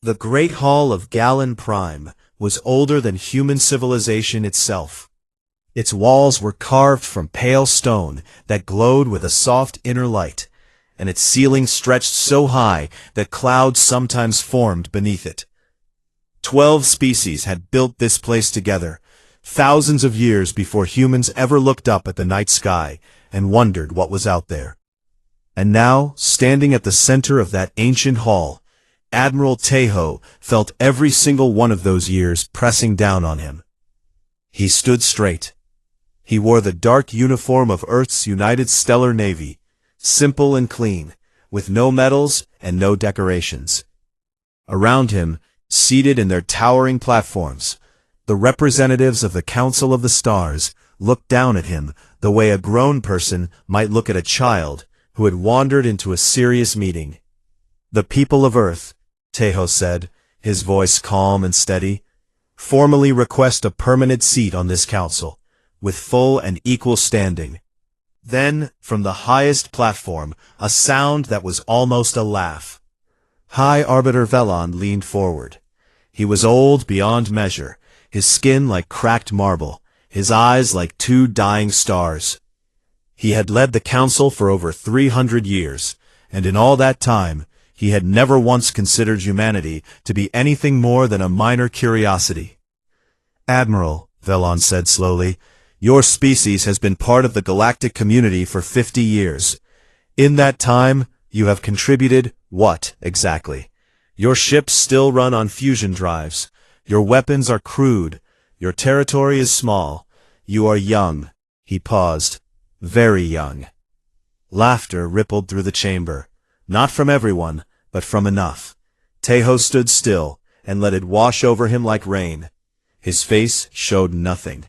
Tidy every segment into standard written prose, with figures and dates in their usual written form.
The Great Hall of Galen Prime was older than human civilization itself. Its walls were carved from pale stone that glowed with a soft inner light, and its ceiling stretched so high that clouds sometimes formed beneath it. 12 species had built this place together, thousands of years before humans ever looked up at the night sky and wondered what was out there. And now, standing at the center of that ancient hall, Admiral Tejo felt every single one of those years pressing down on him. He stood straight. He wore the dark uniform of Earth's United Stellar Navy, simple and clean, with no medals and no decorations. Around him, seated in their towering platforms, the representatives of the Council of the Stars looked down at him the way a grown person might look at a child who had wandered into a serious meeting. "The people of Earth," Tejo said, his voice calm and steady, "formally request a permanent seat on this council, with full and equal standing." Then, from the highest platform, a sound that was almost a laugh. High Arbiter Velon leaned forward. He was old beyond measure, his skin like cracked marble, his eyes like two dying stars. He had led the council for over 300 years, and in all that time, he had never once considered humanity to be anything more than a minor curiosity. "Admiral," Velon said slowly, "your species has been part of the galactic community for 50 years. In that time, you have contributed what, exactly? Your ships still run on fusion drives. Your weapons are crude. Your territory is small. You are young." He paused. "Very young." Laughter rippled through the chamber. Not from everyone, but from enough. Tejo stood still and let it wash over him like rain. His face showed nothing.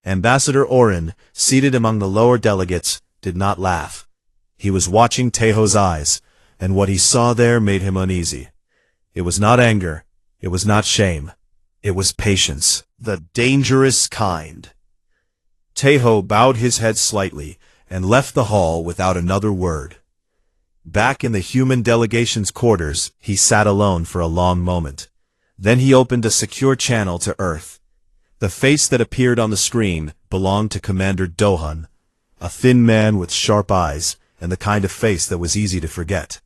Ambassador Orin, seated among the lower delegates, did not laugh. He was watching Tejo's eyes, and what he saw there made him uneasy. It was not anger. It was not shame. It was patience, the dangerous kind. Tejo bowed his head slightly and left the hall without another word. Back in the human delegation's quarters, he sat alone for a long moment. Then he opened a secure channel to Earth. The face that appeared on the screen belonged to Commander Dohan, a thin man with sharp eyes and the kind of face that was easy to forget,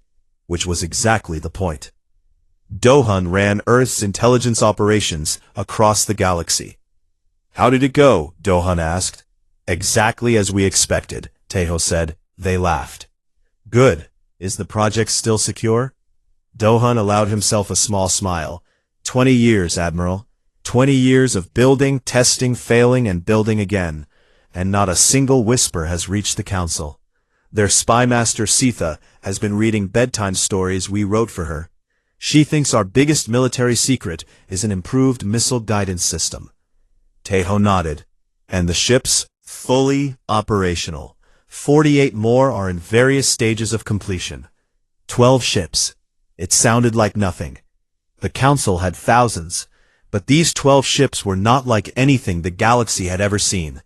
which was exactly the point. Dohan ran Earth's intelligence operations across the galaxy. "How did it go?" Dohan asked. "Exactly as we expected," Tejo said. They laughed. "Good. Is the project still secure?" Dohan allowed himself a small smile. 20 years, Admiral. 20 years of building, testing, failing, and building again. And not a single whisper has reached the Council. Their spy master Sitha has been reading bedtime stories we wrote for her. She thinks our biggest military secret is an improved missile guidance system. Tejo nodded. "And the ships? Fully operational. 48 more are in various stages of completion. 12 ships. It sounded like nothing. The Council had thousands, but these 12 ships were not like anything the galaxy had ever seen.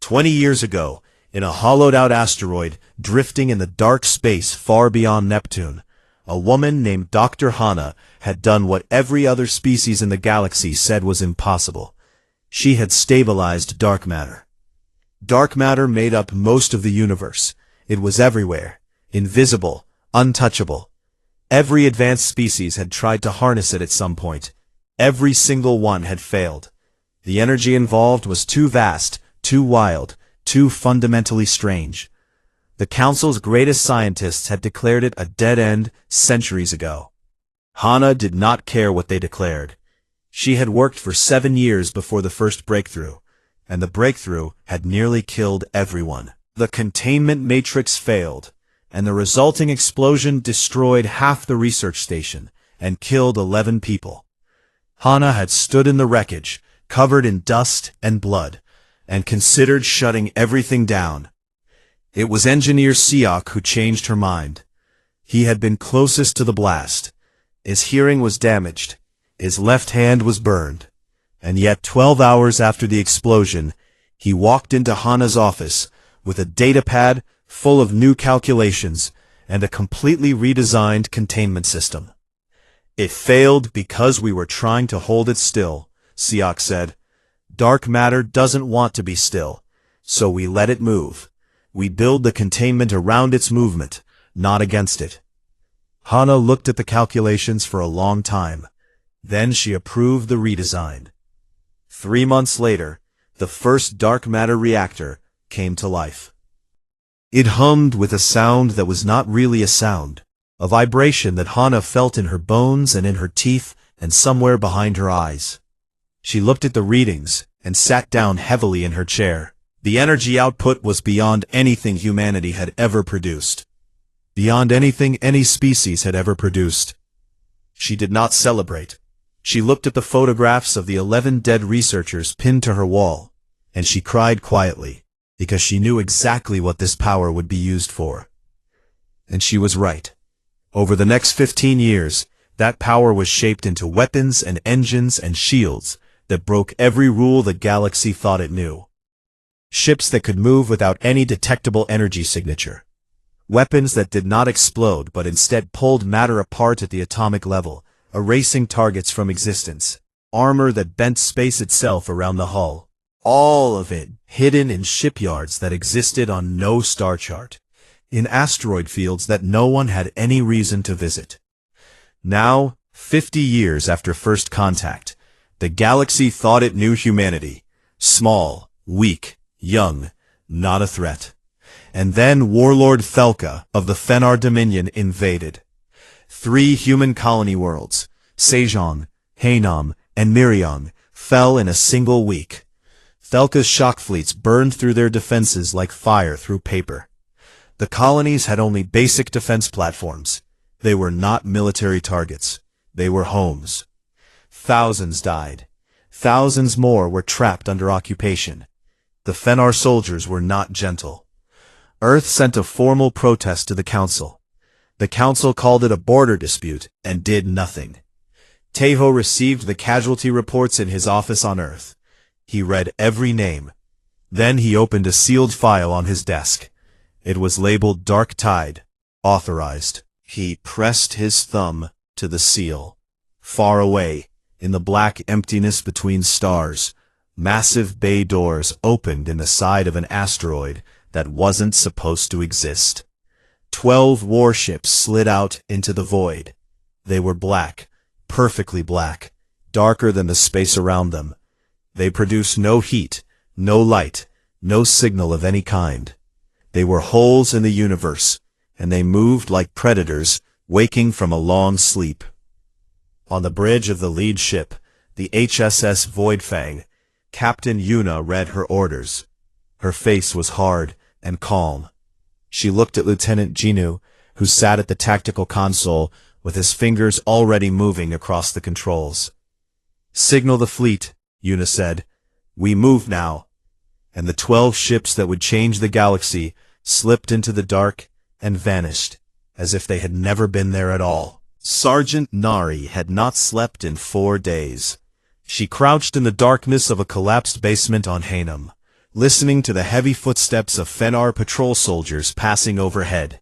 20 years ago, in a hollowed-out asteroid drifting in the dark space far beyond Neptune, a woman named Dr. Hana had done what every other species in the galaxy said was impossible. She had stabilized dark matter. Dark matter made up most of the universe. It was everywhere, invisible, untouchable. Every advanced species had tried to harness it at some point. Every single one had failed. The energy involved was too vast, too wild, too fundamentally strange. The Council's greatest scientists had declared it a dead end centuries ago. Hana did not care what they declared. She had worked for 7 years before the first breakthrough, and the breakthrough had nearly killed everyone. The containment matrix failed, and the resulting explosion destroyed half the research station and killed 11 people. Hana had stood in the wreckage, covered in dust and blood, and considered shutting everything down. It was Engineer Siok who changed her mind. He had been closest to the blast. His hearing was damaged. His left hand was burned. And yet 12 hours after the explosion, he walked into Hana's office with a datapad full of new calculations and a completely redesigned containment system. It failed because we were trying to hold it still, Siak said. Dark matter doesn't want to be still, so we let it move. We build the containment around its movement, not against it. Hana looked at the calculations for a long time. Then she approved the redesign. 3 months later, the first dark matter reactor came to life. It hummed with a sound that was not really a sound, a vibration that Hana felt in her bones and in her teeth and somewhere behind her eyes. She looked at the readings and sat down heavily in her chair. The energy output was beyond anything humanity had ever produced. Beyond anything any species had ever produced. She did not celebrate. She looked at the photographs of the 11 dead researchers pinned to her wall, and she cried quietly, because she knew exactly what this power would be used for. And she was right. Over the next 15 years, that power was shaped into weapons and engines and shields that broke every rule the galaxy thought it knew. Ships that could move without any detectable energy signature. Weapons that did not explode but instead pulled matter apart at the atomic level, erasing targets from existence. Armor that bent space itself around the hull. All of it hidden in shipyards that existed on no star chart. In asteroid fields that no one had any reason to visit. Now, 50 years after first contact, the galaxy thought it knew humanity. Small, weak, young, not a threat. And then Warlord Thelka of the Fenar Dominion invaded. 3 human colony worlds, Sejong, Haenam, and Miriam, fell in a single week. Thelka's shock fleets burned through their defenses like fire through paper. The colonies had only basic defense platforms. They were not military targets. They were homes. Thousands died. Thousands more were trapped under occupation. The Fenar soldiers were not gentle. Earth sent a formal protest to the Council. The Council called it a border dispute and did nothing. Teho received the casualty reports in his office on Earth. He read every name. Then he opened a sealed file on his desk. It was labeled Dark Tide, authorized. He pressed his thumb to the seal. Far away, in the black emptiness between stars, massive bay doors opened in the side of an asteroid that wasn't supposed to exist. 12 warships slid out into the void. They were black, perfectly black, darker than the space around them. They produced no heat, no light, no signal of any kind. They were holes in the universe, and they moved like predators waking from a long sleep. On the bridge of the lead ship, the HSS Voidfang, Captain Yuna read her orders. Her face was hard and calm. She looked at Lieutenant Jinu, who sat at the tactical console with his fingers already moving across the controls. "Signal the fleet," Yuna said. "We move now." And the 12 ships that would change the galaxy slipped into the dark and vanished, as if they had never been there at all. Sergeant Nari had not slept in 4 days. She crouched in the darkness of a collapsed basement on Haenam, listening to the heavy footsteps of Fenar patrol soldiers passing overhead.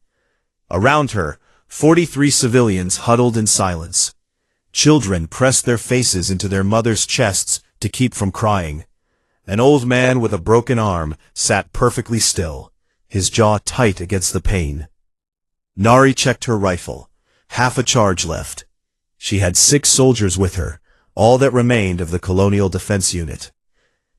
Around her, 43 civilians huddled in silence. Children pressed their faces into their mothers' chests to keep from crying. An old man with a broken arm sat perfectly still, his jaw tight against the pain. Nari checked her rifle. Half a charge left. She had 6 soldiers with her, all that remained of the Colonial Defense Unit.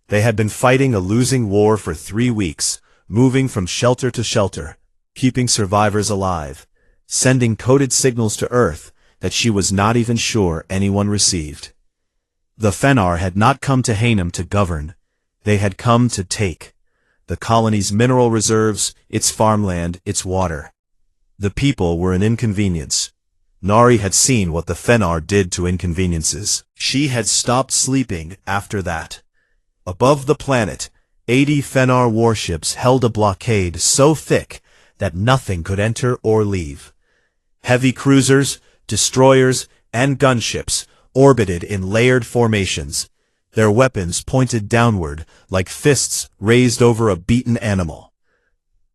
They had been fighting a losing war for 3 weeks, moving from shelter to shelter, keeping survivors alive, sending coded signals to Earth that she was not even sure anyone received. The Fenar had not come to Haenam to govern. They had come to take. The colony's mineral reserves, its farmland, its water. The people were an inconvenience. Nari had seen what the Fenar did to inconveniences. She had stopped sleeping after that. Above the planet, 80 Fenar warships held a blockade so thick that nothing could enter or leave. Heavy cruisers, destroyers, and gunships orbited in layered formations, their weapons pointed downward like fists raised over a beaten animal.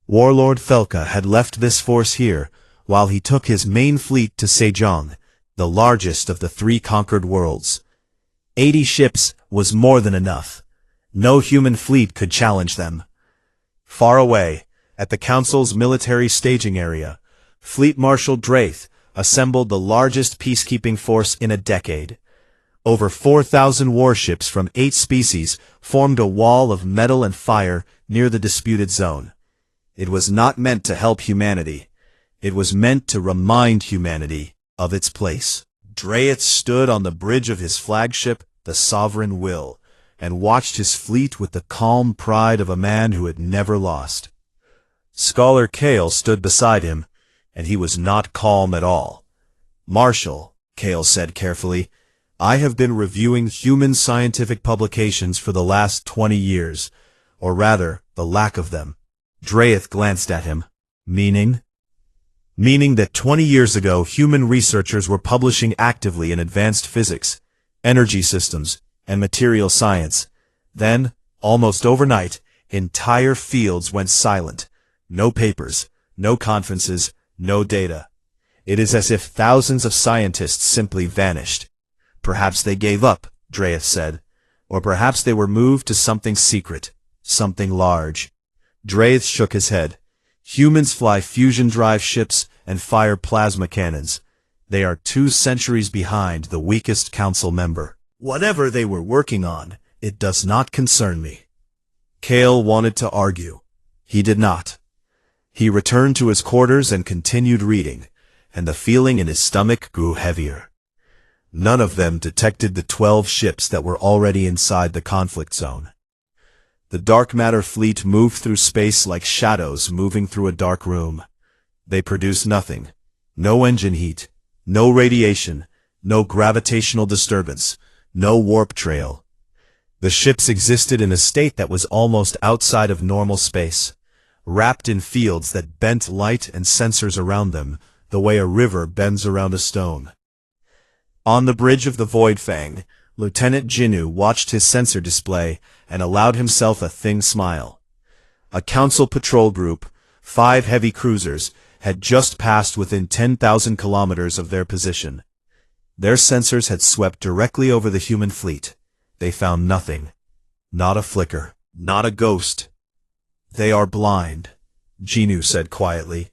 Warlord Thelka had left this force here while he took his main fleet to Sejong, the largest of the 3 conquered worlds. 80 ships was more than enough. No human fleet could challenge them. Far away, at the Council's military staging area, Fleet Marshal Draith assembled the largest peacekeeping force in a decade. Over 4,000 warships from 8 species formed a wall of metal and fire near the disputed zone. It was not meant to help humanity. It was meant to remind humanity of its place. Draith stood on the bridge of his flagship, the Sovereign Will, and watched his fleet with the calm pride of a man who had never lost. Scholar Kale stood beside him, and he was not calm at all. "Marshal," Kale said carefully, "I have been reviewing human scientific publications for the last 20 years, or rather, the lack of them." Draith glanced at him. "Meaning?" "Meaning that 20 years ago human researchers were publishing actively in advanced physics, energy systems, and material science. Then, almost overnight, entire fields went silent. No papers, no conferences, no data. It is as if thousands of scientists simply vanished." "Perhaps they gave up," Draith said. "Or perhaps they were moved to something secret, something large." Draith shook his head. "Humans fly fusion drive ships and fire plasma cannons. They are 2 centuries behind the weakest council member. Whatever they were working on, it does not concern me." Kale wanted to argue. He did not. He returned to his quarters and continued reading, and the feeling in his stomach grew heavier. None of them detected the 12 ships that were already inside the conflict zone. The dark matter fleet moved through space like shadows moving through a dark room. They produced nothing. No engine heat, no radiation, no gravitational disturbance, no warp trail. The ships existed in a state that was almost outside of normal space, wrapped in fields that bent light and sensors around them, the way a river bends around a stone. On the bridge of the Void Fang, Lieutenant Jinnu watched his sensor display and allowed himself a thin smile. A council patrol group, 5 heavy cruisers, had just passed within 10,000 kilometers of their position. Their sensors had swept directly over the human fleet. They found nothing. Not a flicker. Not a ghost. "They are blind," Jinnu said quietly.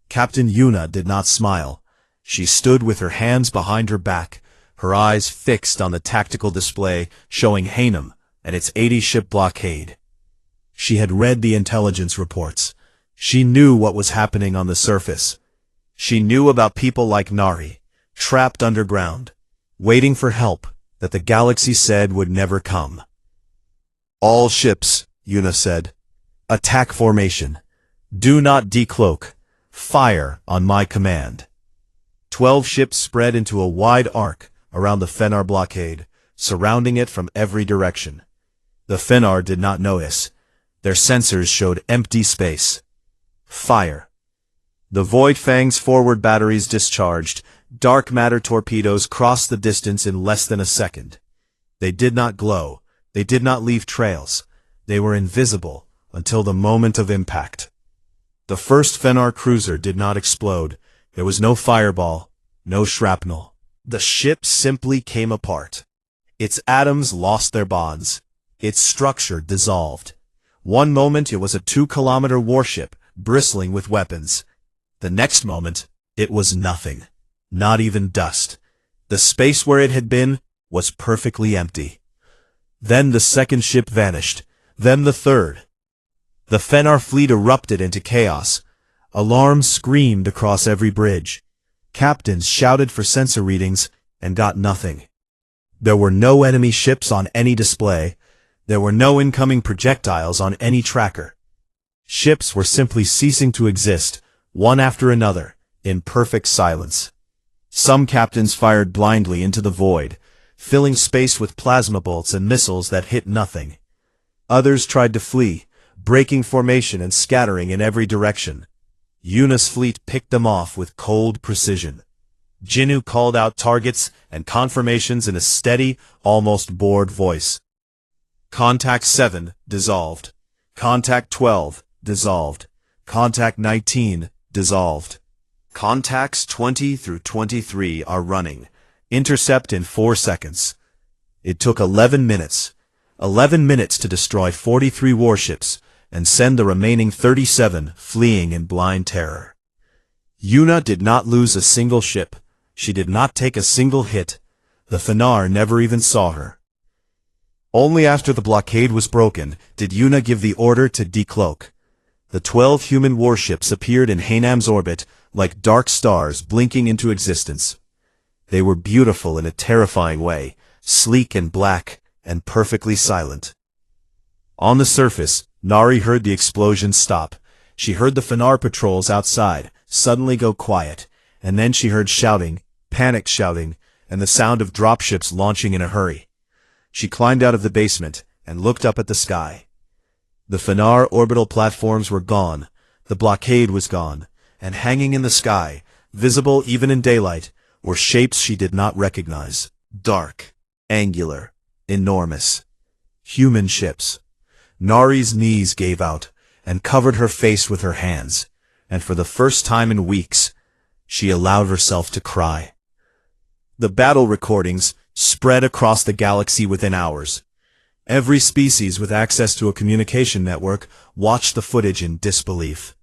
Captain Yuna did not smile. She stood with her hands behind her back, her eyes fixed on the tactical display showing Hanem and its 80-ship blockade. She had read the intelligence reports. She knew what was happening on the surface. She knew about people like Nari, trapped underground, waiting for help that the galaxy said would never come. "All ships," Yuna said. "Attack formation. Do not decloak. Fire on my command." 12 ships spread into a wide arc around the Fenar blockade, surrounding it from every direction. The Fenar did not notice. Their sensors showed empty space. Fire. The Void Fang's forward batteries discharged. Dark matter torpedoes crossed the distance in less than a second. They did not glow. They did not leave trails. They were invisible until the moment of impact. The first Fenar cruiser did not explode. There was no fireball, no shrapnel. The ship simply came apart. Its atoms lost their bonds. Its structure dissolved. One moment it was a 2-kilometer warship, bristling with weapons. The next moment, it was nothing. Not even dust. The space where it had been was perfectly empty. Then the second ship vanished. Then the third. The Fenar fleet erupted into chaos. Alarms screamed across every bridge. Captains shouted for sensor readings and got nothing. There were no enemy ships on any display. There were no incoming projectiles on any tracker. Ships were simply ceasing to exist, one after another, in perfect silence. Some captains fired blindly into the void, filling space with plasma bolts and missiles that hit nothing. Others tried to flee, breaking formation and scattering in every direction. Yuna's fleet picked them off with cold precision. Jinnu called out targets and confirmations in a steady, almost bored voice. Contact 7, dissolved. Contact 12, dissolved. Contact 19, dissolved. Contacts 20 through 23 are running. Intercept in 4 seconds. It took 11 minutes. 11 minutes to destroy 43 warships and send the remaining 37 fleeing in blind terror. Yuna did not lose a single ship. She did not take a single hit. The Fenar never even saw her. Only after the blockade was broken did Yuna give the order to decloak. The 12 human warships appeared in Hainam's orbit like dark stars blinking into existence. They were beautiful in a terrifying way, sleek and black, and perfectly silent. On the surface, Nari heard the explosion stop. She heard the Fenar patrols outside suddenly go quiet, and then she heard shouting, panicked shouting, and the sound of dropships launching in a hurry. She climbed out of the basement and looked up at the sky. The Fenar orbital platforms were gone, the blockade was gone, and hanging in the sky, visible even in daylight, were shapes she did not recognize. Dark, angular, enormous. Human ships. Nari's knees gave out and covered her face with her hands, and for the first time in weeks, she allowed herself to cry. The battle recordings spread across the galaxy within hours. Every species with access to a communication network watched the footage in disbelief.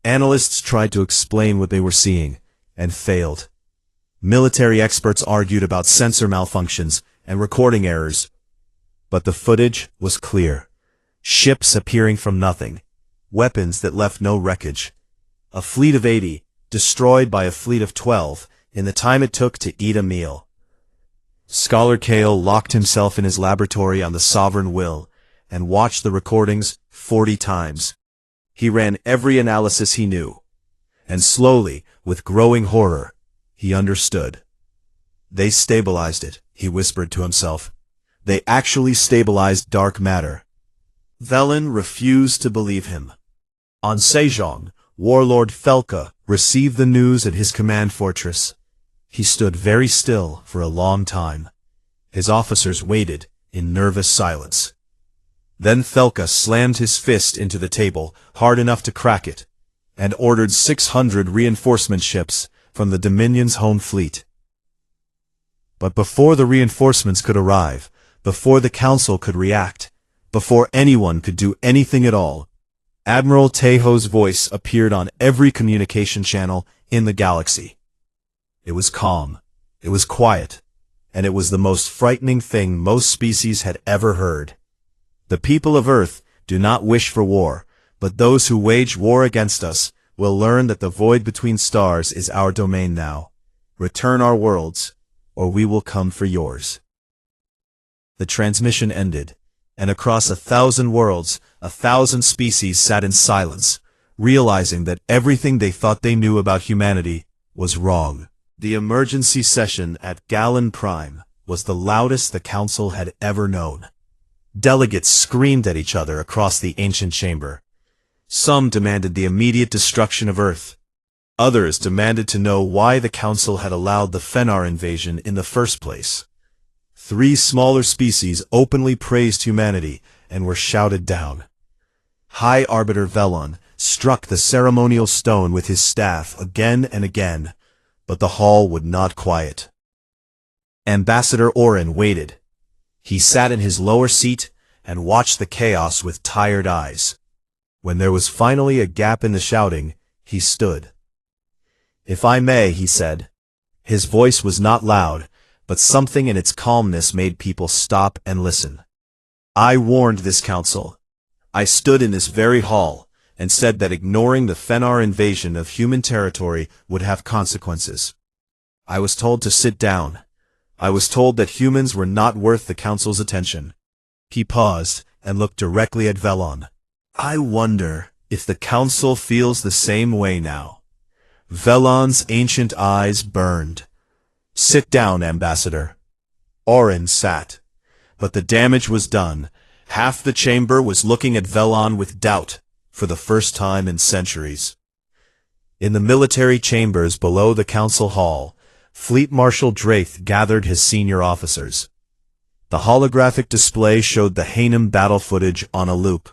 Analysts tried to explain what they were seeing, and failed. Military experts argued about sensor malfunctions and recording errors. But the footage was clear. Ships appearing from nothing. Weapons that left no wreckage. A fleet of 80, destroyed by a fleet of 12, in the time it took to eat a meal. Scholar Kale locked himself in his laboratory on the Sovereign Will, and watched the recordings 40 times. He ran every analysis he knew. And slowly, with growing horror, he understood. They stabilized it, he whispered to himself. They actually stabilized dark matter. Velen refused to believe him. On Sejong, Warlord Felka received the news at his command fortress. He stood very still for a long time. His officers waited in nervous silence. Then Felka slammed his fist into the table, hard enough to crack it, and ordered 600 reinforcement ships from the Dominion's home fleet. But before the reinforcements could arrive, before the Council could react, before anyone could do anything at all, Admiral Tejo's voice appeared on every communication channel in the galaxy. It was calm, it was quiet, and it was the most frightening thing most species had ever heard. The people of Earth do not wish for war, but those who wage war against us will learn that the void between stars is our domain now. Return our worlds, or we will come for yours. The transmission ended, and across 1,000 worlds, 1,000 species sat in silence, realizing that everything they thought they knew about humanity was wrong. The emergency session at Galen Prime was the loudest the Council had ever known. Delegates screamed at each other across the ancient chamber. Some demanded the immediate destruction of Earth. Others demanded to know why the Council had allowed the Fenar invasion in the first place. 3 smaller species openly praised humanity and were shouted down. High Arbiter Velon struck the ceremonial stone with his staff again and again, but the hall would not quiet. Ambassador Orin waited. He sat in his lower seat and watched the chaos with tired eyes. When there was finally a gap in the shouting, he stood. "If I may," he said. His voice was not loud, but something in its calmness made people stop and listen. "I warned this council. I stood in this very hall and said that ignoring the Fenar invasion of human territory would have consequences. I was told to sit down. I was told that humans were not worth the council's attention." He paused and looked directly at Velon. "I wonder if the council feels the same way now." Velon's ancient eyes burned. "Sit down, Ambassador." Orin sat. But the damage was done. Half the chamber was looking at Velon with doubt, for the first time in centuries. In the military chambers below the council hall, Fleet Marshal Draith gathered his senior officers. The holographic display showed the Hainem battle footage on a loop.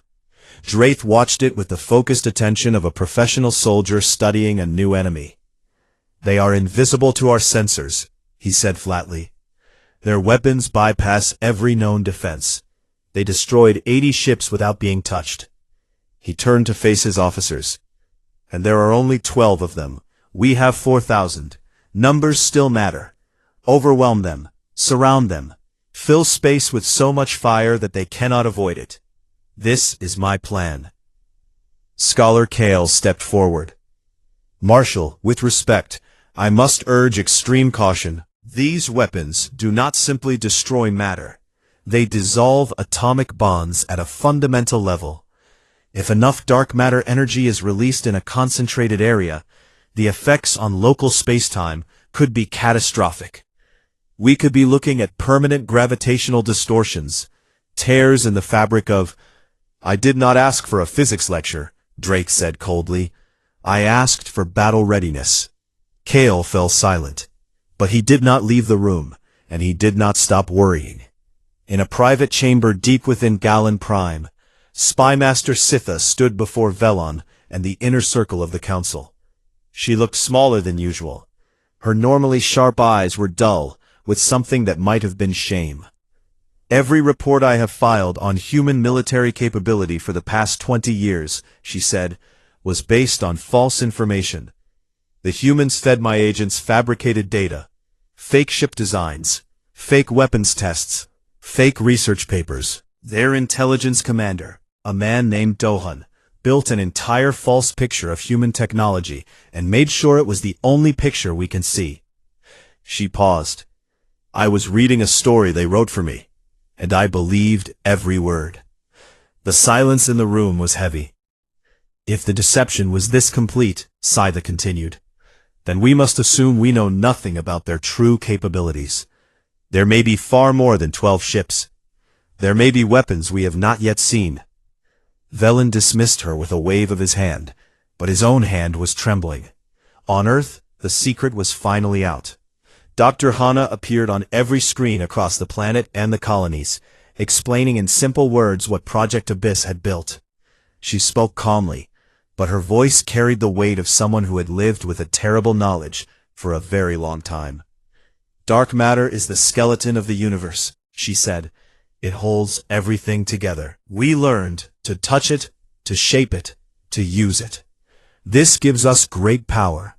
Draith watched it with the focused attention of a professional soldier studying a new enemy. They are invisible to our sensors, he said flatly. Their weapons bypass every known defense. They destroyed 80 ships without being touched. He turned to face his officers. And there are only 12 of them. We have 4,000. Numbers still matter. Overwhelm them. Surround them. Fill space with so much fire that they cannot avoid it. This is my plan. Scholar Kale stepped forward. Marshal, with respect, I must urge extreme caution. These weapons do not simply destroy matter. They dissolve atomic bonds at a fundamental level. If enough dark matter energy is released in a concentrated area, the effects on local spacetime could be catastrophic. We could be looking at permanent gravitational distortions, tears in the fabric of— I did not ask for a physics lecture, Drake said coldly. I asked for battle readiness. Kale fell silent. But he did not leave the room, and he did not stop worrying. In a private chamber deep within Galen Prime, Spymaster Sitha stood before Velon and the inner circle of the council. She looked smaller than usual. Her normally sharp eyes were dull, with something that might have been shame. Every report I have filed on human military capability for the past 20 years, she said, was based on false information. The humans fed my agents fabricated data, fake ship designs, fake weapons tests, fake research papers. Their intelligence commander, a man named Dohan, built an entire false picture of human technology and made sure it was the only picture we can see. She paused. I was reading a story they wrote for me, and I believed every word. The silence in the room was heavy. If the deception was this complete, Scytha continued, then we must assume we know nothing about their true capabilities. There may be far more than 12 ships. There may be weapons we have not yet seen. Velen dismissed her with a wave of his hand, but his own hand was trembling. On Earth, the secret was finally out. Dr. Hana appeared on every screen across the planet and the colonies, explaining in simple words what Project Abyss had built. She spoke calmly, but her voice carried the weight of someone who had lived with a terrible knowledge for a very long time. Dark matter is the skeleton of the universe, she said. It holds everything together. We learned to touch it, to shape it, to use it. This gives us great power.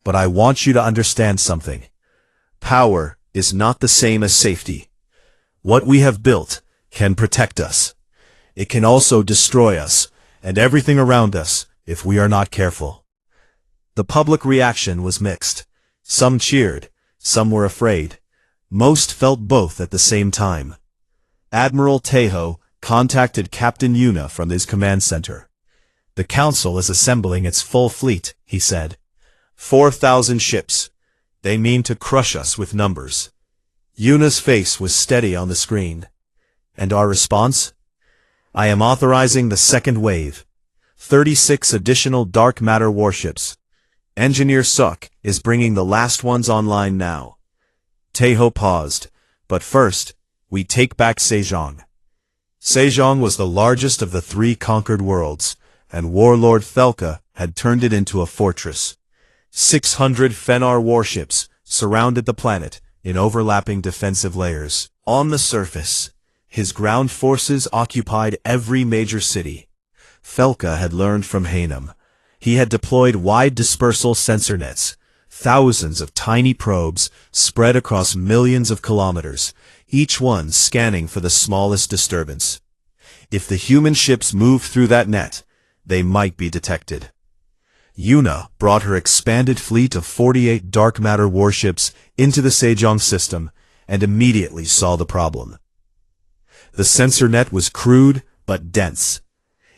But I want you to understand something. Power is not the same as safety. What we have built can protect us. It can also destroy us and everything around us if we are not careful. The public reaction was mixed. Some cheered, some were afraid. Most felt both at the same time. Admiral Tejo contacted Captain Yuna from his command center. The council is assembling its full fleet, he said. 4,000 ships. They mean to crush us with numbers. Yuna's face was steady on the screen. And our response? I am authorizing the second wave. 36 additional dark matter warships. Engineer Suk is bringing the last ones online now. Tejo paused, but first, we take back Sejong. Sejong was the largest of the 3 conquered worlds, and Warlord Thelka had turned it into a fortress. 600 Fenar warships surrounded the planet in overlapping defensive layers. On the surface, his ground forces occupied every major city. Thelka had learned from Hanem. He had deployed wide dispersal sensor nets, thousands of tiny probes spread across millions of kilometers, each one scanning for the smallest disturbance. If the human ships moved through that net, they might be detected. Yuna brought her expanded fleet of 48 dark matter warships into the Sejong system and immediately saw the problem. The sensor net was crude but dense.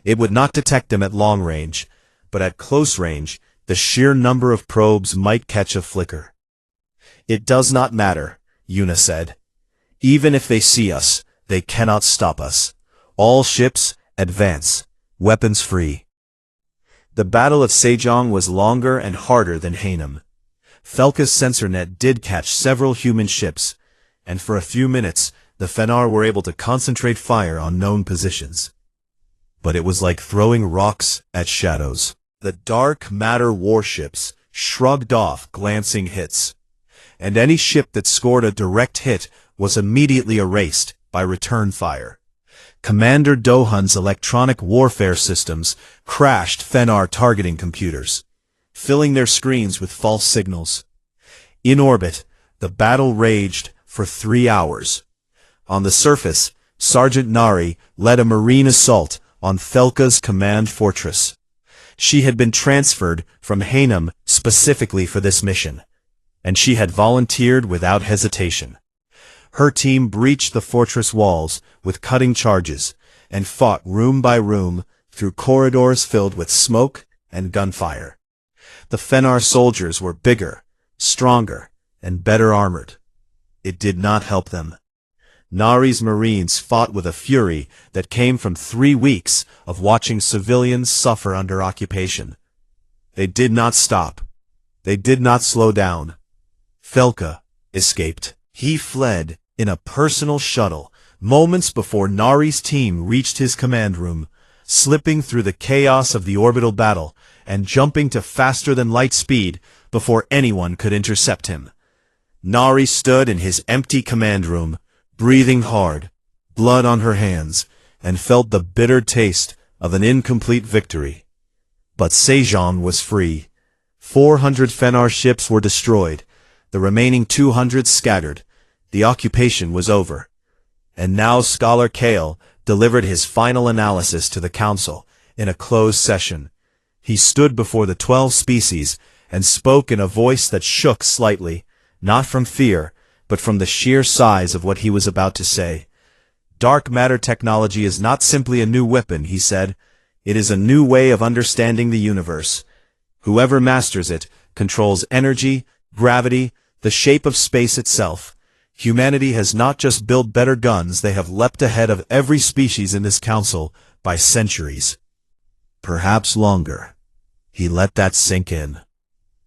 It would not detect them at long range, but at close range, the sheer number of probes might catch a flicker. It does not matter, Yuna said. Even if they see us, they cannot stop us. All ships, advance, weapons free. The Battle of Sejong was longer and harder than Hanem. Thelka's sensor net did catch several human ships, and for a few minutes, the Fenar were able to concentrate fire on known positions. But it was like throwing rocks at shadows. The dark matter warships shrugged off glancing hits. And any ship that scored a direct hit was immediately erased by return fire. Commander Dohan's electronic warfare systems crashed Fenar targeting computers, filling their screens with false signals. In orbit, the battle raged for 3 hours. On the surface, Sergeant Nari led a marine assault on Felka's command fortress. She had been transferred from Hanem specifically for this mission, and she had volunteered without hesitation. Her team breached the fortress walls with cutting charges and fought room by room through corridors filled with smoke and gunfire. The Fenar soldiers were bigger, stronger, and better armored. It did not help them. Nari's Marines fought with a fury that came from 3 weeks of watching civilians suffer under occupation. They did not stop. They did not slow down. Felka escaped. He fled in a personal shuttle moments before Nari's team reached his command room, slipping through the chaos of the orbital battle and jumping to faster-than-light speed before anyone could intercept him. Nari stood in his empty command room, breathing hard, blood on her hands, and felt the bitter taste of an incomplete victory. But Sejan was free. 400 Fenar ships were destroyed, the remaining 200 scattered. The occupation was over. And now Scholar Kale delivered his final analysis to the Council in a closed session. He stood before the 12 species and spoke in a voice that shook slightly, not from fear, but from the sheer size of what he was about to say. Dark matter technology is not simply a new weapon, he said. It is a new way of understanding the universe. Whoever masters it controls energy, gravity, the shape of space itself. Humanity has not just built better guns, they have leapt ahead of every species in this council by centuries. Perhaps longer. He let that sink in.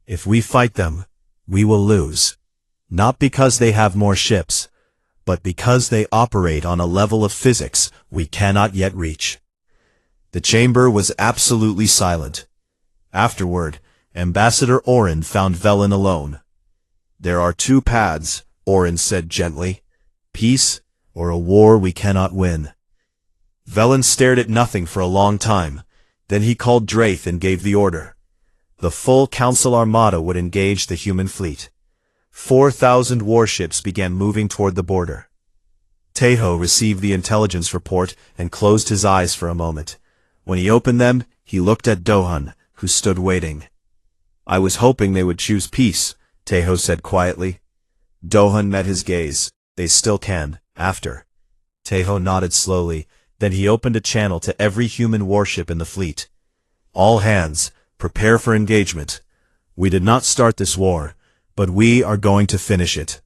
If we fight them, we will lose. Not because they have more ships, but because they operate on a level of physics we cannot yet reach. The chamber was absolutely silent. Afterward, Ambassador Orin found Velen alone. There are 2 paths, Orin said gently. Peace, or a war we cannot win. Velen stared at nothing for a long time. Then he called Draith and gave the order. The full Council Armada would engage the human fleet. 4,000 warships began moving toward the border. Tejo received the intelligence report and closed his eyes for a moment. When he opened them, he looked at Dohan, who stood waiting. I was hoping they would choose peace, Tejo said quietly. Dohan met his gaze. They still can, after. Tejo nodded slowly, then he opened a channel to every human warship in the fleet. All hands, prepare for engagement. We did not start this war, but we are going to finish it.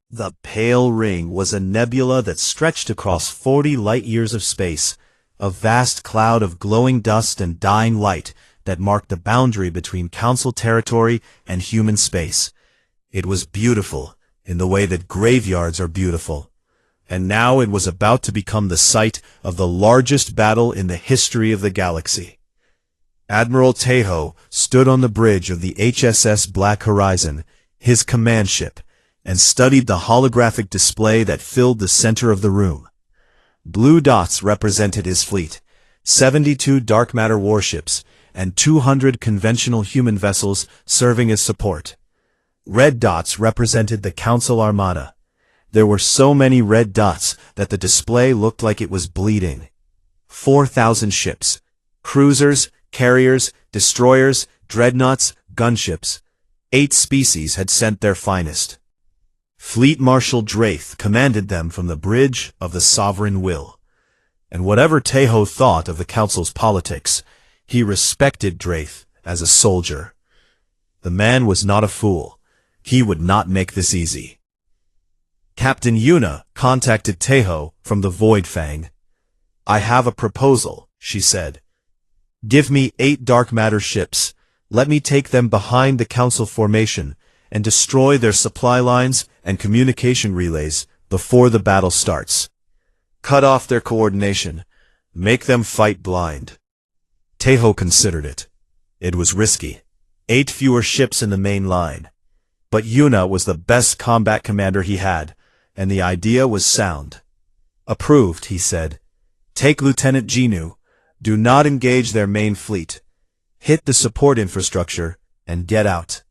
The pale ring was a nebula that stretched across 40 light-years of space, a vast cloud of glowing dust and dying light that marked the boundary between Council territory and human space. It was beautiful, in the way that graveyards are beautiful. And now it was about to become the site of the largest battle in the history of the galaxy. Admiral Tejo stood on the bridge of the HSS Black Horizon, his command ship, and studied the holographic display that filled the center of the room. Blue dots represented his fleet, 72 dark matter warships, and 200 conventional human vessels serving as support. Red dots represented the Council Armada. There were so many red dots that the display looked like it was bleeding. 4,000 ships, cruisers, carriers, destroyers, dreadnoughts, gunships. 8 species had sent their finest. Fleet Marshal Draith commanded them from the bridge of the sovereign will. And whatever Tejo thought of the Council's politics, he respected Draith as a soldier. The man was not a fool. He would not make this easy. Captain Yuna contacted Tejo from the Void Fang. I have a proposal, she said. Give me 8 dark matter ships. Let me take them behind the Council formation and destroy their supply lines and communication relays before the battle starts. Cut off their coordination. Make them fight blind. Tejo considered it. It was risky, 8 fewer ships in the main line. But Yuna was the best combat commander he had, and the idea was sound. Approved, he said. Take Lieutenant Jinu. Do not engage their main fleet. Hit the support infrastructure, and get out.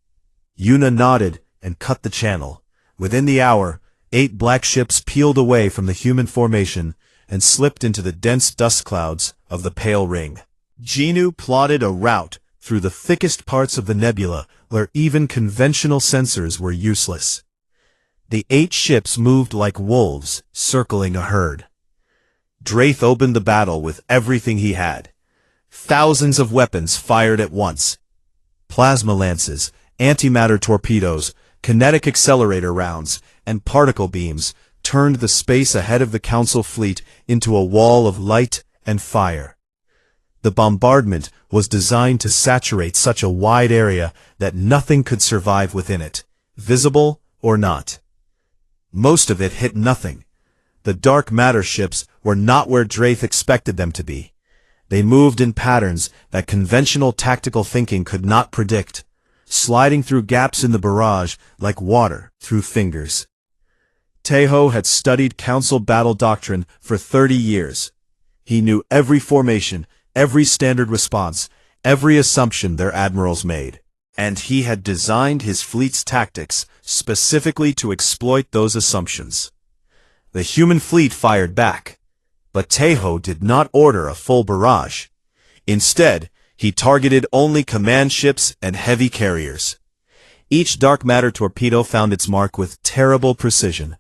Yuna nodded and cut the channel. Within the hour, 8 black ships peeled away from the human formation and slipped into the dense dust clouds of the Pale Ring. Jinu plotted a route through the thickest parts of the nebula where even conventional sensors were useless. The 8 ships moved like wolves, circling a herd. Draith opened the battle with everything he had. Thousands of weapons fired at once. Plasma lances, antimatter torpedoes, kinetic accelerator rounds, and particle beams turned the space ahead of the Council fleet into a wall of light and fire. The bombardment was designed to saturate such a wide area that nothing could survive within it, visible or not. Most of it hit nothing. The dark matter ships were not where Draith expected them to be. They moved in patterns that conventional tactical thinking could not predict, sliding through gaps in the barrage like water through fingers. Tejo had studied Council battle doctrine for 30 years. He knew every formation, every standard response, every assumption their admirals made. And he had designed his fleet's tactics specifically to exploit those assumptions. The human fleet fired back, but Tejo did not order a full barrage. Instead, he targeted only command ships and heavy carriers. Each dark matter torpedo found its mark with terrible precision.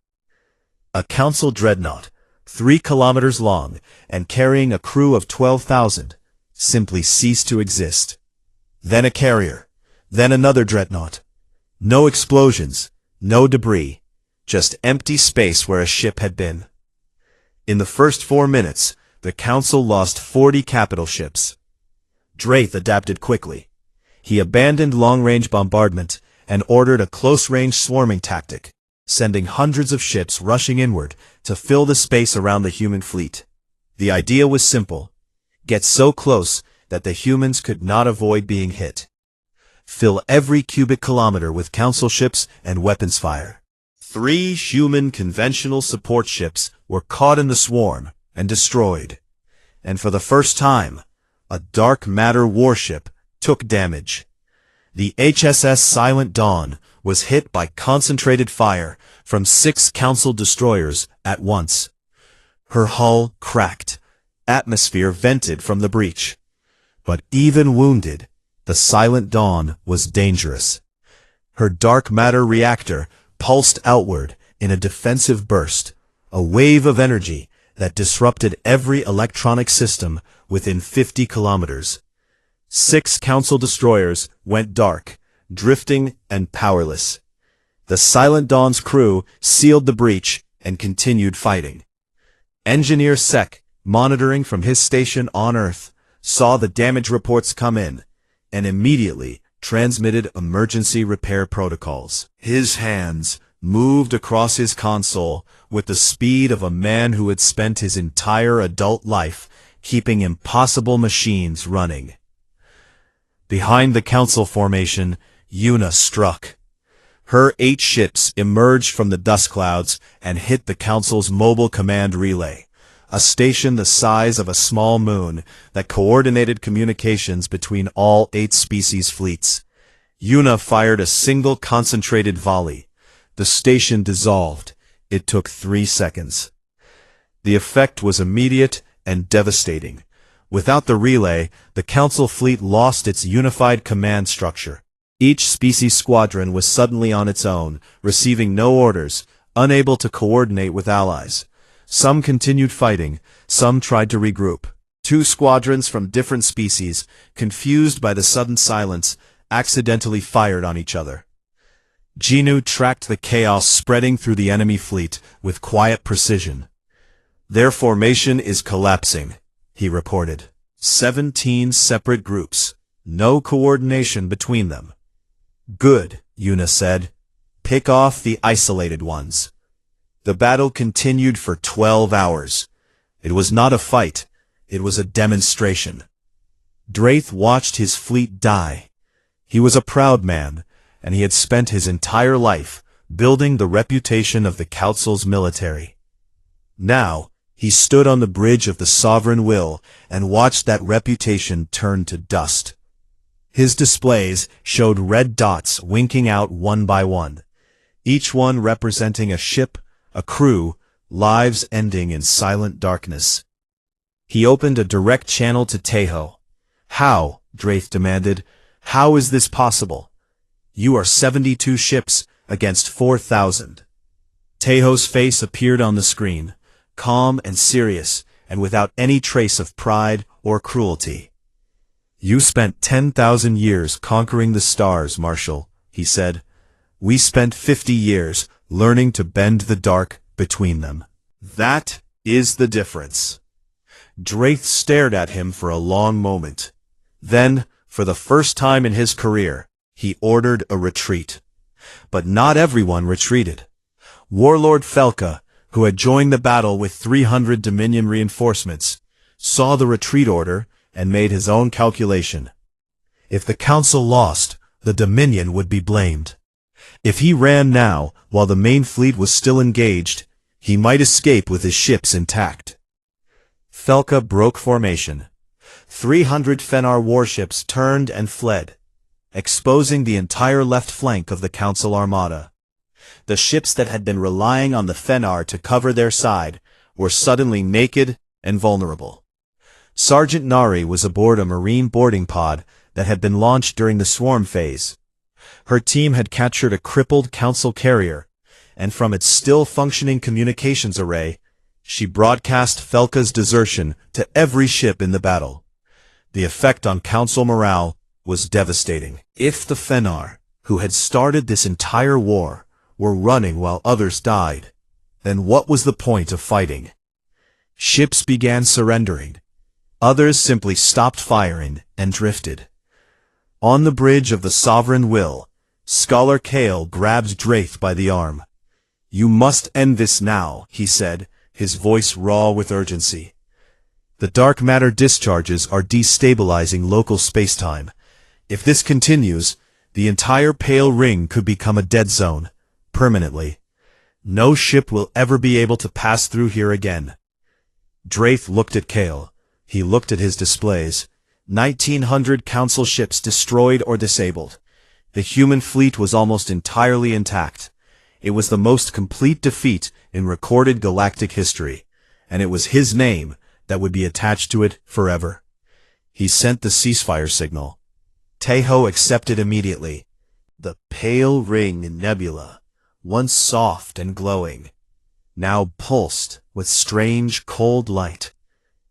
A Council dreadnought, 3 kilometers long and carrying a crew of 12,000, simply ceased to exist. Then a carrier, then another dreadnought. No explosions, no debris, just empty space where a ship had been. In the first 4 minutes, the Council lost 40 capital ships. Draith adapted quickly. He abandoned long-range bombardment and ordered a close-range swarming tactic, sending hundreds of ships rushing inward to fill the space around the human fleet. The idea was simple. Get so close that the humans could not avoid being hit. Fill every cubic kilometer with Council ships and weapons fire. 3 human conventional support ships were caught in the swarm and destroyed. And for the first time, a dark matter warship took damage. The HSS Silent Dawn was hit by concentrated fire from 6 Council destroyers at once. Her hull cracked. Atmosphere vented from the breach. But even wounded, the Silent Dawn was dangerous. Her dark matter reactor pulsed outward in a defensive burst, a wave of energy that disrupted every electronic system within 50 kilometers. 6 Council destroyers went dark, drifting and powerless. The Silent Dawn's crew sealed the breach and continued fighting. Engineer Sek, monitoring from his station on Earth, saw the damage reports come in and immediately transmitted emergency repair protocols. His hands moved across his console with the speed of a man who had spent his entire adult life keeping impossible machines running. Behind the Council formation, Yuna struck. Her 8 ships emerged from the dust clouds and hit the Council's mobile command relay, a station the size of a small moon that coordinated communications between all 8 species fleets. Yuna fired a single concentrated volley. The station dissolved. It took 3 seconds. The effect was immediate and devastating. Without the relay, the Council fleet lost its unified command structure. Each species squadron was suddenly on its own, receiving no orders, unable to coordinate with allies. Some continued fighting, some tried to regroup. 2 squadrons from different species, confused by the sudden silence, accidentally fired on each other. Jinu tracked the chaos spreading through the enemy fleet with quiet precision. Their formation is collapsing, he reported. 17 separate groups, no coordination between them. Good, Yuna said. Pick off the isolated ones. The battle continued for 12 hours. It was not a fight, it was a demonstration. Draith watched his fleet die. He was a proud man, and he had spent his entire life building the reputation of the Council's military. Now, he stood on the bridge of the sovereign will and watched that reputation turn to dust. His displays showed red dots winking out one by one, each one representing a ship, a crew, lives ending in silent darkness. He opened a direct channel to Tejo. "How?" Draith demanded. "How is this possible? You are 72 ships against 4,000. Tejo's face appeared on the screen, calm and serious, and without any trace of pride or cruelty. "You spent 10,000 years conquering the stars, Marshal," he said. "We spent 50 years learning to bend the dark between them. That is the difference." Draith stared at him for a long moment. Then, for the first time in his career, he ordered a retreat. But not everyone retreated. Warlord Felka, who had joined the battle with 300 Dominion reinforcements, saw the retreat order and made his own calculation. If the Council lost, the Dominion would be blamed. If he ran now, while the main fleet was still engaged, he might escape with his ships intact. Felka broke formation. 300 Fenar warships turned and fled, exposing the entire left flank of the Council armada. The ships that had been relying on the Fenar to cover their side were suddenly naked and vulnerable. Sergeant Nari was aboard a marine boarding pod that had been launched during the swarm phase. Her team had captured a crippled Council carrier, and from its still-functioning communications array, she broadcast Felka's desertion to every ship in the battle. The effect on Council morale was devastating. If the Fenar, who had started this entire war, were running while others died, then what was the point of fighting? Ships began surrendering. Others simply stopped firing and drifted. On the bridge of the Sovereign Will, Scholar Kale grabbed Draith by the arm. "You must end this now," he said, his voice raw with urgency. "The dark matter discharges are destabilizing local spacetime. If this continues, the entire Pale Ring could become a dead zone, permanently. No ship will ever be able to pass through here again." Draith looked at Kale. He looked at his displays. 1,900 Council ships destroyed or disabled. The human fleet was almost entirely intact. It was the most complete defeat in recorded galactic history, and it was his name that would be attached to it forever. He sent the ceasefire signal. Tejo accepted immediately. The Pale Ring Nebula, once soft and glowing, now pulsed with strange cold light.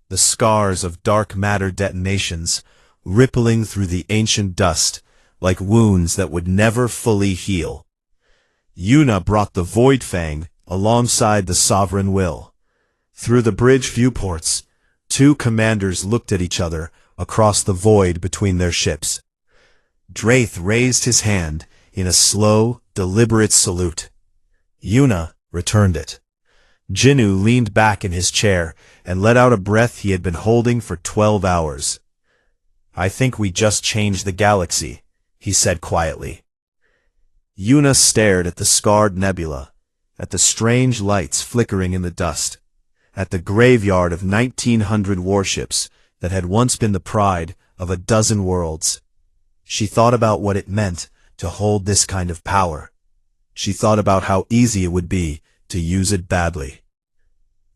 The scars of dark matter detonations rippling through the ancient dust like wounds that would never fully heal. Yuna brought the Void Fang alongside the Sovereign Will. Through the bridge viewports, two commanders looked at each other across the void between their ships. Draith raised his hand in a slow, deliberate salute. Yuna returned it. Jinnu leaned back in his chair and let out a breath he had been holding for 12 hours. "I think we just changed the galaxy," he said quietly. Yuna stared at the scarred nebula, at the strange lights flickering in the dust, at the graveyard of 1,900 warships that had once been the pride of a dozen worlds. She thought about what it meant to hold this kind of power. She thought about how easy it would be to use it badly.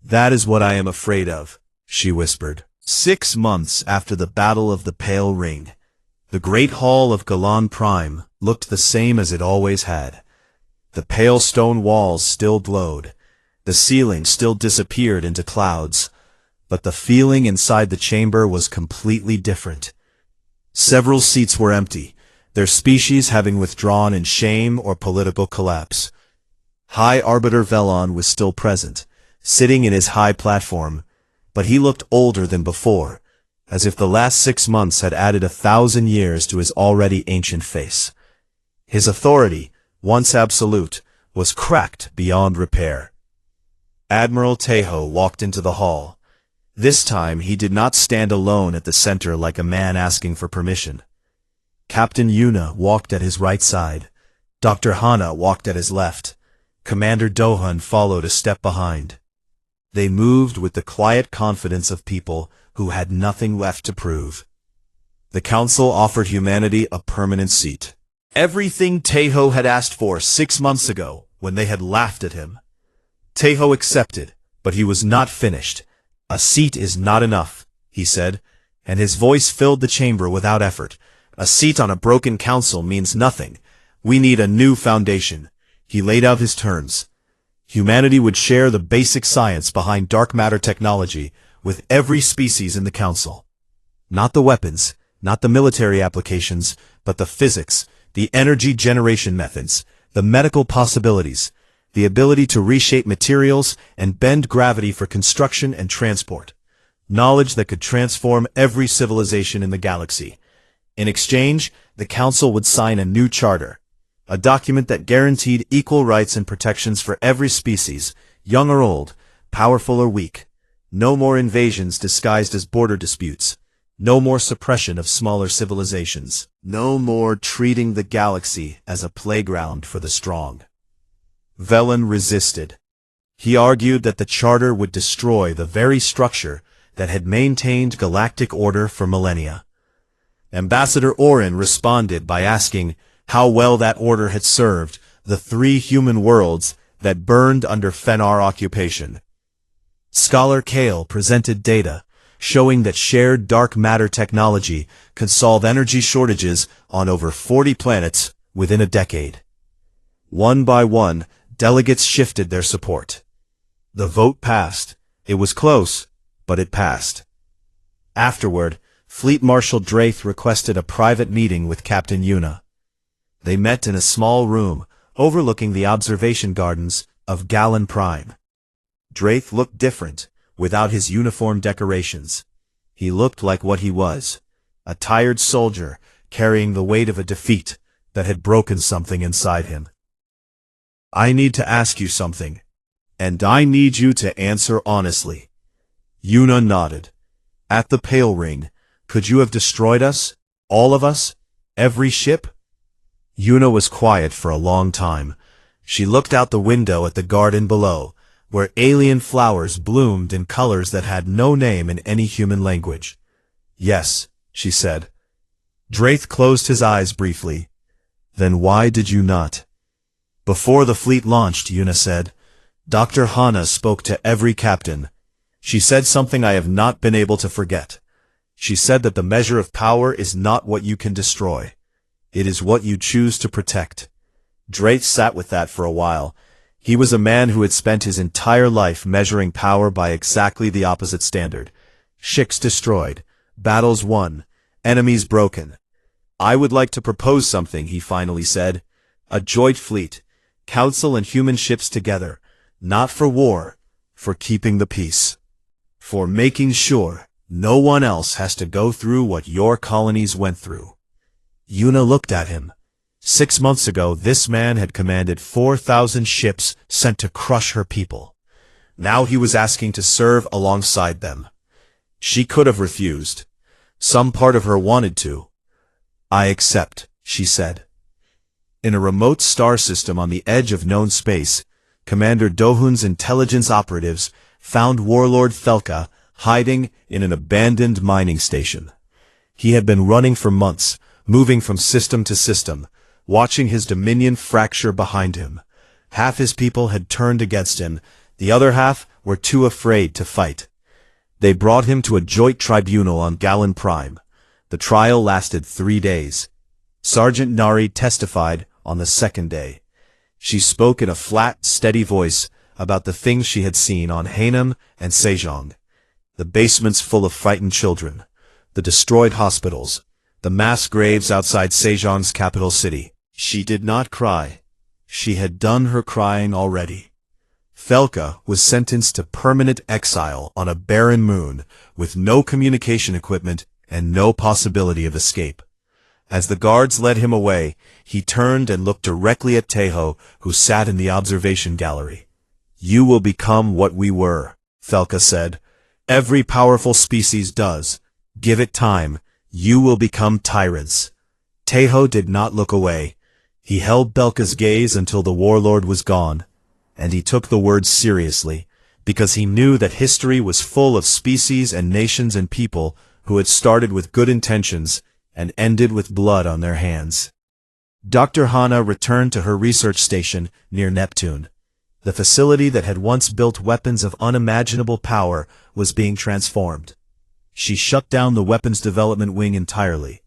"That is what I am afraid of," she whispered. 6 months after the Battle of the Pale Ring, the Great Hall of Galan Prime looked the same as it always had. The pale stone walls still glowed. The ceiling still disappeared into clouds. But the feeling inside the chamber was completely different. Several seats were empty, their species having withdrawn in shame or political collapse. High Arbiter Velon was still present, sitting in his high platform, but he looked older than before, as if the last 6 months had added 1,000 years to his already ancient face. His authority, once absolute, was cracked beyond repair. Admiral Tejo walked into the hall. This time he did not stand alone at the center like a man asking for permission. Captain Yuna walked at his right side. Dr. Hana walked at his left. Commander Dohun followed a step behind. They moved with the quiet confidence of people who had nothing left to prove. The council offered humanity a permanent seat. Everything Taeho had asked for 6 months ago, when they had laughed at him. Taeho accepted, but he was not finished. A seat is not enough, he said, and his voice filled the chamber without effort. A seat on a broken council means nothing. We need a new foundation. He laid out his terms. Humanity would share the basic science behind dark matter technology with every species in the council. Not the weapons, not the military applications, but the physics, the energy generation methods, the medical possibilities, the ability to reshape materials and bend gravity for construction and transport. Knowledge that could transform every civilization in the galaxy. In exchange, the council would sign a new charter, a document that guaranteed equal rights and protections for every species, young or old, powerful or weak. No more invasions disguised as border disputes. No more suppression of smaller civilizations. No more treating the galaxy as a playground for the strong. Velen resisted. He argued that the charter would destroy the very structure that had maintained galactic order for millennia. Ambassador Orin responded by asking how well that order had served the 3 human worlds that burned under Fenar occupation. Scholar Kale presented data showing that shared dark matter technology could solve energy shortages on over 40 planets within a decade. One by one, delegates shifted their support. The vote passed. It was close, but it passed. Afterward, Fleet Marshal Draith requested a private meeting with Captain Yuna. They met in a small room overlooking the observation gardens of Galen Prime. Draith looked different, without his uniform decorations. He looked like what he was, a tired soldier carrying the weight of a defeat that had broken something inside him. I need to ask you something, and I need you to answer honestly. Yuna nodded. At the Pale Ring, could you have destroyed us? All of us? Every ship? Yuna was quiet for a long time. She looked out the window at the garden below, where alien flowers bloomed in colors that had no name in any human language. Yes, she said. Draith closed his eyes briefly. Then why did you not? Before the fleet launched, Yuna said, Dr. Hana spoke to every captain. She said something I have not been able to forget. She said that the measure of power is not what you can destroy. It is what you choose to protect. Draith sat with that for a while. He was a man who had spent his entire life measuring power by exactly the opposite standard. Ships destroyed, battles won, enemies broken. I would like to propose something, he finally said. A joint fleet, council and human ships together, not for war, for keeping the peace. For making sure no one else has to go through what your colonies went through. Yuna looked at him. 6 months ago, this man had commanded 4,000 ships sent to crush her people. Now he was asking to serve alongside them. She could have refused. Some part of her wanted to. I accept, she said. In a remote star system on the edge of known space, Commander Dohun's intelligence operatives found Warlord Thelka hiding in an abandoned mining station. He had been running for months, moving from system to system, watching his dominion fracture behind him. Half his people had turned against him, the other half were too afraid to fight. They brought him to a joint tribunal on Galen Prime. The trial lasted 3 days. Sergeant Nari testified on the 2nd day. She spoke in a flat, steady voice about the things she had seen on Hanem and Sejong. The basements full of frightened children, the destroyed hospitals, the mass graves outside Sejong's capital city. She did not cry. She had done her crying already. Thelka was sentenced to permanent exile on a barren moon with no communication equipment and no possibility of escape. As the guards led him away, he turned and looked directly at Taeho, who sat in the observation gallery. You will become what we were, Thelka said. Every powerful species does. Give it time. You will become tyrants. Tejo did not look away. He held Belka's gaze until the warlord was gone, and he took the words seriously, because he knew that history was full of species and nations and people who had started with good intentions and ended with blood on their hands. Dr. Hana returned to her research station near Neptune. The facility that had once built weapons of unimaginable power was being transformed. She shut down the weapons development wing entirely.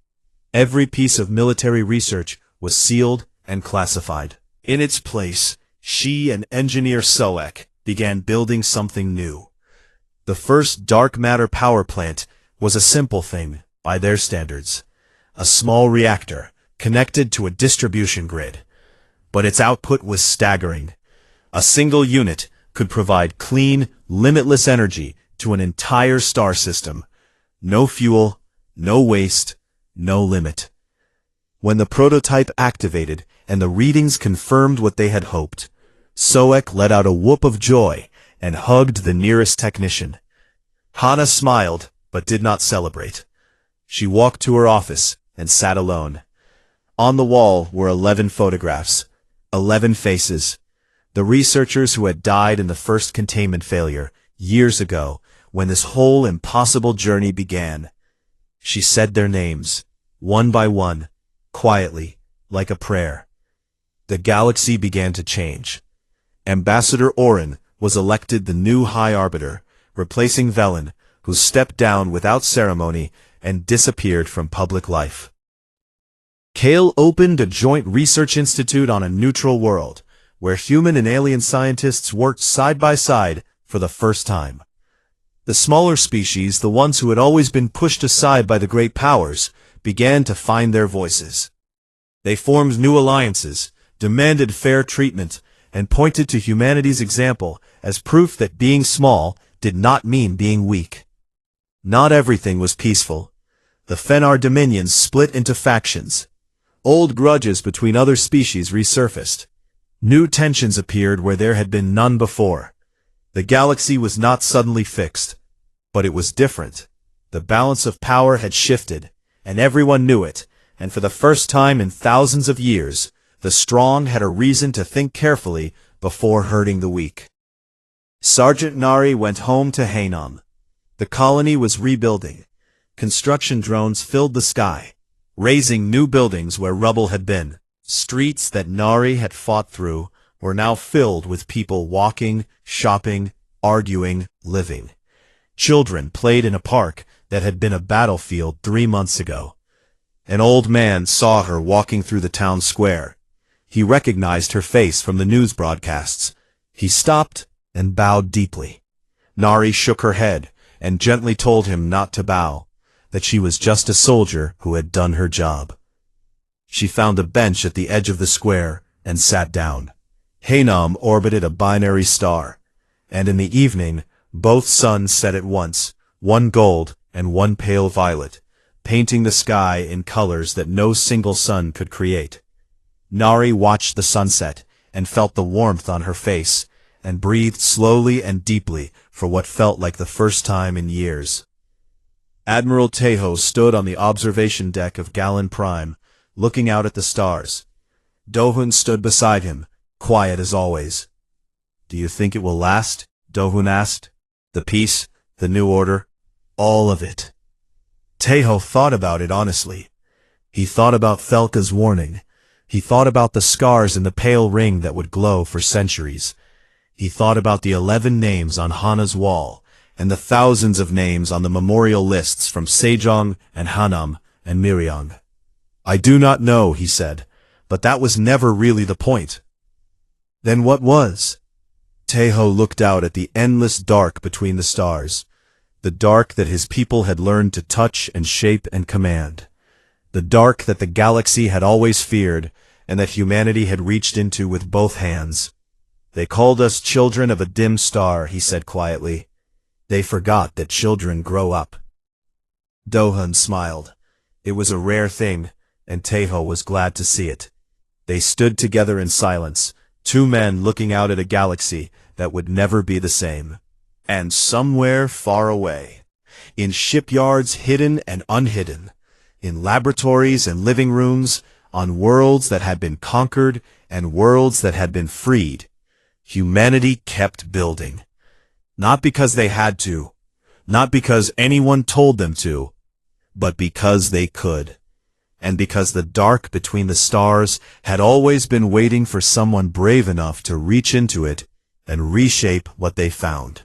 Every piece of military research was sealed and classified. In its place, she and engineer Soek began building something new. The first dark matter power plant was a simple thing by their standards. A small reactor connected to a distribution grid. But its output was staggering. A single unit could provide clean, limitless energy to an entire star system. No fuel, no waste, no limit. When the prototype activated and the readings confirmed what they had hoped, Soek let out a whoop of joy and hugged the nearest technician. Hana smiled, but did not celebrate. She walked to her office and sat alone. On the wall were 11 photographs, 11 faces. The researchers who had died in the first containment failure, years ago, when this whole impossible journey began. She said their names, one by one, quietly, like a prayer. The galaxy began to change. Ambassador Orin was elected the new High Arbiter, replacing Velen, who stepped down without ceremony and disappeared from public life. Kale opened a joint research institute on a neutral world, where human and alien scientists worked side by side for the first time. The smaller species, the ones who had always been pushed aside by the great powers, began to find their voices. They formed new alliances, demanded fair treatment, and pointed to humanity's example as proof that being small did not mean being weak. Not everything was peaceful. The Fenar dominions split into factions. Old grudges between other species resurfaced. New tensions appeared where there had been none before. The galaxy was not suddenly fixed, but it was different. The balance of power had shifted, and everyone knew it, and for the first time in thousands of years, the strong had a reason to think carefully before hurting the weak. Sergeant Nari went home to Hainan. The colony was rebuilding. Construction drones filled the sky, raising new buildings where rubble had been. Streets that Nari had fought through were now filled with people walking, shopping, arguing, living. Children played in a park that had been a battlefield 3 months ago. An old man saw her walking through the town square. He recognized her face from the news broadcasts. He stopped and bowed deeply. Nari shook her head and gently told him not to bow, that she was just a soldier who had done her job. She found a bench at the edge of the square and sat down. Hainam orbited a binary star, and in the evening, both suns set at once, one gold and one pale violet, painting the sky in colors that no single sun could create. Nari watched the sunset and felt the warmth on her face, and breathed slowly and deeply for what felt like the first time in years. Admiral Tejo stood on the observation deck of Galen Prime, looking out at the stars. Dohun stood beside him, quiet as always. "Do you think it will last?" Dohun asked. "The peace, the new order, all of it." Tejo thought about it honestly. He thought about Felka's warning. He thought about the scars in the pale ring that would glow for centuries. He thought about the 11 names on Hana's wall, and the thousands of names on the memorial lists from Sejong and Hanam and Miryang. "I do not know," he said, "but that was never really the point." Then what was? Tejo looked out at the endless dark between the stars, the dark that his people had learned to touch and shape and command, the dark that the galaxy had always feared and that humanity had reached into with both hands. "They called us children of a dim star," he said quietly. "They forgot that children grow up." Dohun smiled. It was a rare thing, and Tejo was glad to see it. They stood together in silence, 2 men looking out at a galaxy that would never be the same. And somewhere far away, in shipyards hidden and unhidden, in laboratories and living rooms, on worlds that had been conquered and worlds that had been freed, humanity kept building. Not because they had to, not because anyone told them to, but because they could. And because the dark between the stars had always been waiting for someone brave enough to reach into it and reshape what they found.